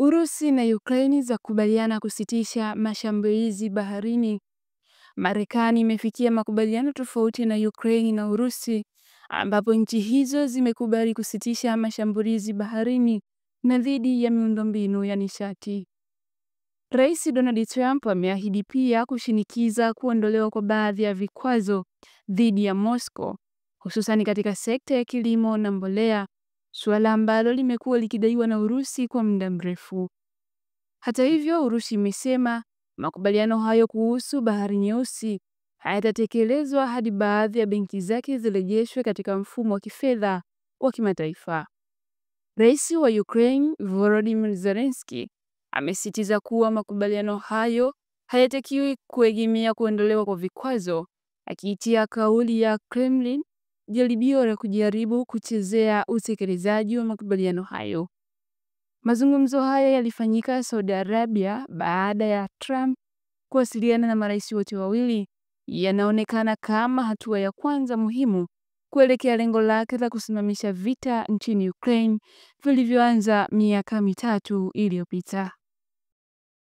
Urusi na Ukraine zakubaliana kusitisha mashambulizi baharini. Marekani imefikia makubaliano tofauti na Ukraine na Urusi, ambapo nchi hizo zimekubali kusitisha mashambulizi baharini na dhidi ya miundombinu ya nishati. Rais Donald Trump ameahidi pia kushinikiza kuondolewa kwa baadhi ya vikwazo dhidi ya Moscow, hususan katika sekta ya kilimo na mbolea, suala ambalo limekuwa likidaiwa na Urusi kwa muda mrefu. Hata hivyo, Urusi imesema makubaliano hayo kuhusu Bahari Nyeusi hayatatekelezwa hadi baadhi ya benki zake zirejeshwe katika mfumo wa kifedha wa kimataifa. Rais wa Ukraine, Volodymyr Zelensky, amesisitiza kuwa makubaliano hayo hayatakiwi kuegemea kuondolewa kwa vikwazo, akiitia kauli ya Kremlin jaribio la kujaribu kuchezea utekelezaji wa makubaliano hayo. Mazungumzo haya yalifanyika Saudi Arabia baada ya Trump kuwasiliana na marais wote wawili. Yanaonekana kama hatua ya kwanza muhimu kuelekea lengo lake la kusimamisha vita nchini Ukraine vilivyoanza miaka 3 iliyopita.